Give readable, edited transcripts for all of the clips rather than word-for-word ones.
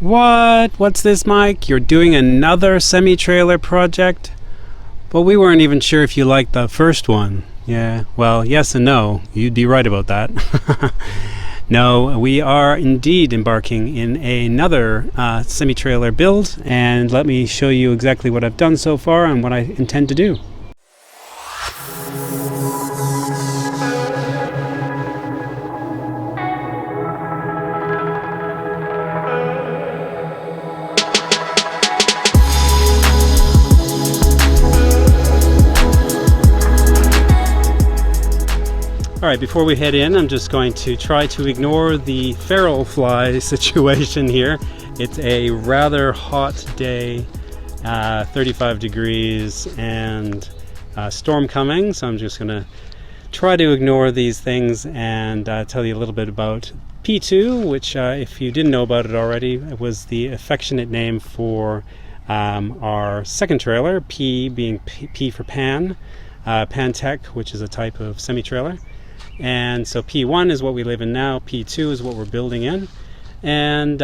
What? What's this, Mike? You're doing another semi-trailer project? But we weren't even sure if you liked the first one. Yeah, well, yes and no. You'd be right about that. No, we are indeed embarking in another semi-trailer build, and let me show you exactly what I've done so far and what I intend to do. Alright, before we head in, I'm just going to try to ignore the feral fly situation here. It's a rather hot day, 35 degrees and storm coming, so I'm just going to try to ignore these things and tell you a little bit about P2, which if you didn't know about it already, it was the affectionate name for our second trailer, P being P for Pan, Pantech, which is a type of semi-trailer. And so P1 is what we live in now, P2 is what we're building in. And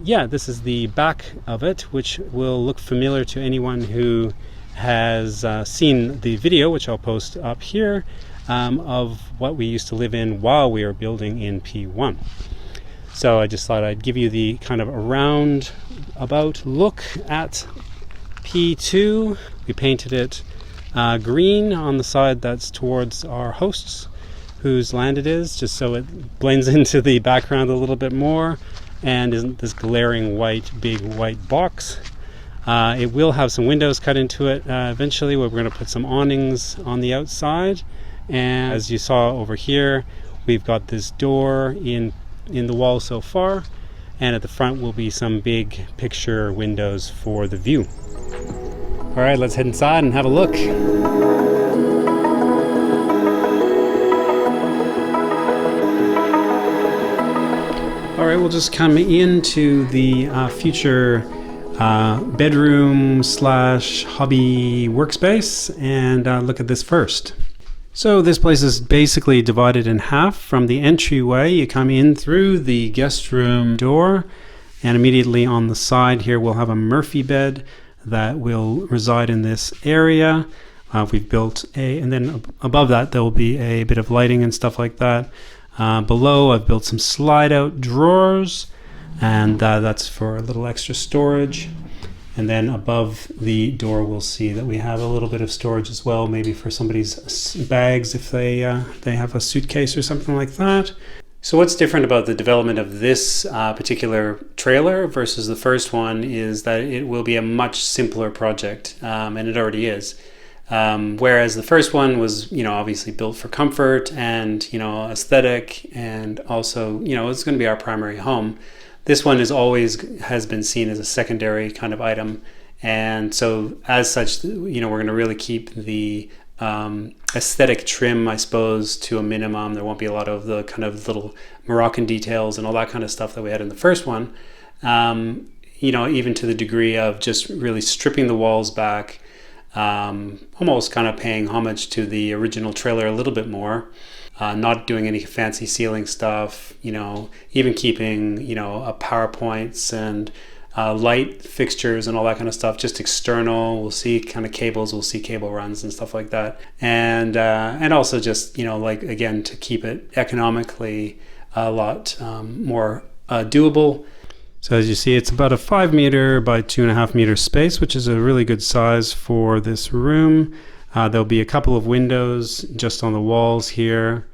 yeah, this is the back of it, which will look familiar to anyone who has seen the video, which I'll post up here, of what we used to live in while we were building in P1. So I just thought I'd give you the kind of a roundabout look at P2. We painted it green on the side that's towards our hosts, whose land it is, just so it blends into the background a little bit more and isn't this glaring white, big white box. It will have some windows cut into it eventually, where we're going to put some awnings on the outside. And as you saw over here, we've got this door in the wall so far, and at the front will be some big picture windows for the view. All right, let's head inside and have a look. All right, we'll just come into the future bedroom slash hobby workspace and look at this first. So this place is basically divided in half. From the entryway, you come in through the guest room door, and immediately on the side here we'll have a Murphy bed that will reside in this area. We've built and then above that there will be a bit of lighting and stuff like that. Below, I've built some slide-out drawers, and that's for a little extra storage. And then above the door, we'll see that we have a little bit of storage as well, maybe for somebody's bags if they have a suitcase or something like that. So what's different about the development of this particular trailer versus the first one is that it will be a much simpler project, and it already is. Whereas the first one was, obviously built for comfort and, aesthetic, and also, it's going to be our primary home. This one has been seen as a secondary kind of item. And so as such, we're going to really keep the aesthetic trim, I suppose, to a minimum. There won't be a lot of the kind of little Moroccan details and all that kind of stuff that we had in the first one. Even to the degree of just really stripping the walls back, almost kind of paying homage to the original trailer a little bit more, not doing any fancy ceiling stuff, even keeping, PowerPoints and light fixtures and all that kind of stuff, just external. We'll see kind of cables, we'll see cable runs and stuff like that. And also just, again, to keep it economically a lot more doable. So as you see, it's about a 5 meter by 2.5 meter space, which is a really good size for this room. There'll be a couple of windows just on the walls here,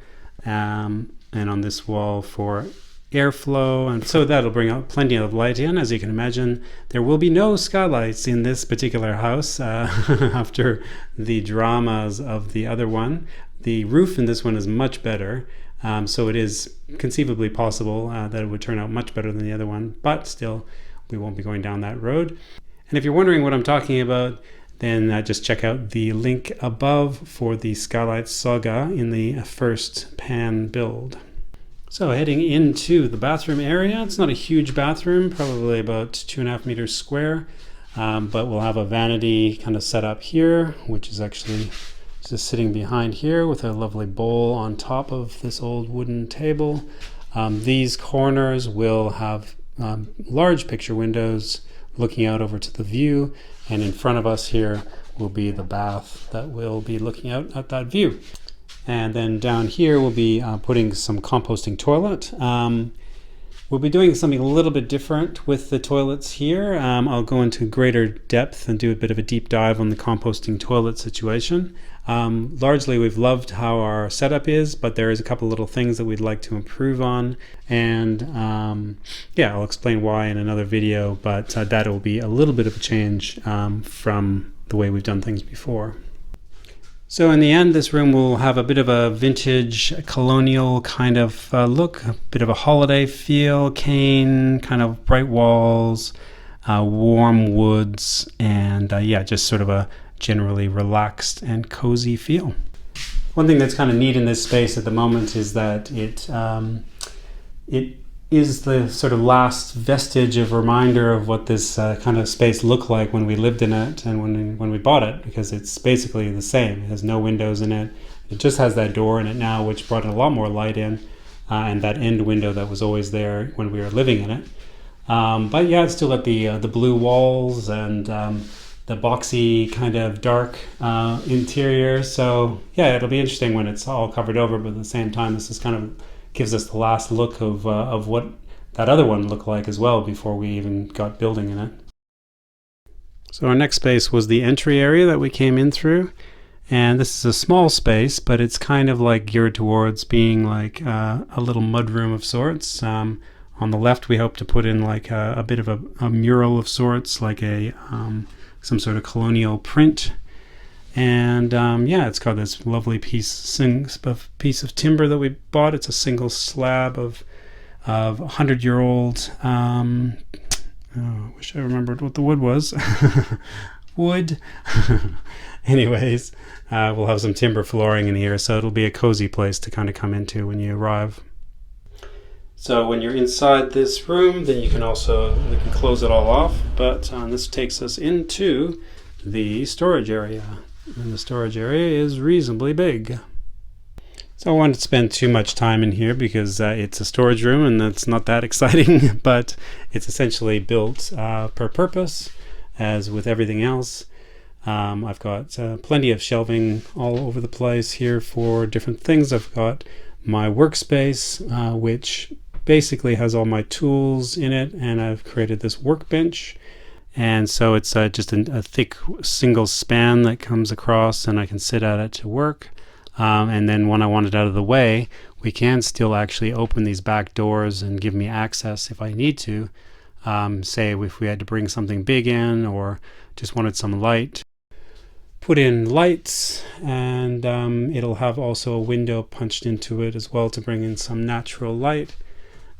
and on this wall for airflow. And so that'll bring out plenty of light in. As you can imagine, there will be no skylights in this particular house after the dramas of the other one. The roof in this one is much better. So it is conceivably possible that it would turn out much better than the other one, but still, we won't be going down that road. And if you're wondering what I'm talking about, then just check out the link above for the Skylight Saga in the first pan build. So heading into the bathroom area, it's not a huge bathroom, probably about 2.5 meters square, but we'll have a vanity kind of set up here, which is actually just sitting behind here with a lovely bowl on top of this old wooden table. These corners will have large picture windows looking out over to the view, and in front of us here will be the bath that will be looking out at that view. And then down here we'll be putting some composting toilet. We'll be doing something a little bit different with the toilets here. I'll go into greater depth and do a bit of a deep dive on the composting toilet situation. Largely we've loved how our setup is, but there is a couple little things that we'd like to improve on, and yeah, I'll explain why in another video, but that will be a little bit of a change from the way we've done things before. So in the end, this room will have a bit of a vintage colonial kind of look, a bit of a holiday feel, cane, kind of bright walls, warm woods, and yeah, just sort of a generally relaxed and cozy feel. One thing that's kind of neat in this space at the moment is that it is the sort of last vestige of reminder of what this kind of space looked like when we lived in it and when we bought it, because it's basically the same. It has no windows in it. It just has that door in it now, which brought a lot more light in, and that end window that was always there when we were living in it. But yeah, it's still got the blue walls and the boxy kind of dark interior. So yeah, it'll be interesting when it's all covered over, but at the same time, this is kind of gives us the last look of what that other one looked like as well before we even got building in it. So our next space was the entry area that we came in through, and this is a small space, but it's kind of like geared towards being like a little mudroom of sorts. On the left we hope to put in like a bit of a mural of sorts, like a some sort of colonial print. And yeah, it's got this lovely piece of timber that we bought. It's a single slab of 100-year-old. I wish I remembered what the wood was. Wood. Anyways, we'll have some timber flooring in here, so it'll be a cozy place to kind of come into when you arrive. So when you're inside this room, then we can close it all off. But this takes us into the storage area. And the storage area is reasonably big. So I wanted to spend too much time in here because it's a storage room and that's not that exciting, but it's essentially built per purpose, as with everything else. I've got plenty of shelving all over the place here for different things. I've got my workspace, which basically has all my tools in it, and I've created this workbench. And so it's just a thick single span that comes across, and I can sit at it to work. And then when I want it out of the way, we can still actually open these back doors and give me access if I need to. Say if we had to bring something big in or just wanted some light. Put in lights, and it'll have also a window punched into it as well to bring in some natural light.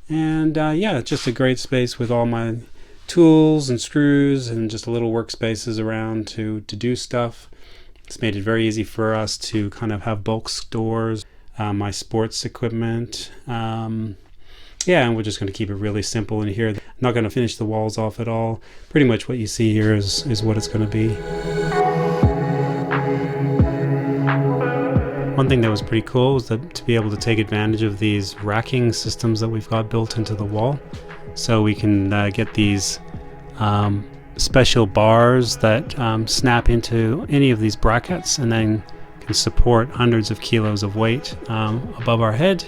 And yeah, it's just a great space with all my tools and screws and just a little workspaces around to do stuff. It's made it very easy for us to kind of have bulk stores, my sports equipment. Yeah, and we're just going to keep it really simple in here. I'm not going to finish the walls off at all. Pretty much what you see here is what it's going to be. One thing that was pretty cool was to be able to take advantage of these racking systems that we've got built into the wall. So we can get these special bars that snap into any of these brackets and then can support hundreds of kilos of weight above our head,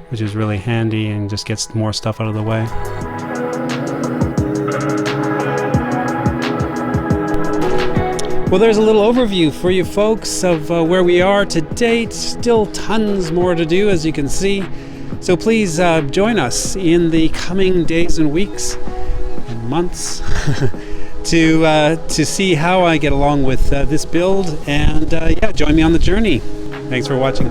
which is really handy and just gets more stuff out of the way. Well, there's a little overview for you folks of where we are to date. Still tons more to do, as you can see. So please join us in the coming days and weeks and months to see how I get along with this build, and yeah, join me on the journey. Thanks for watching.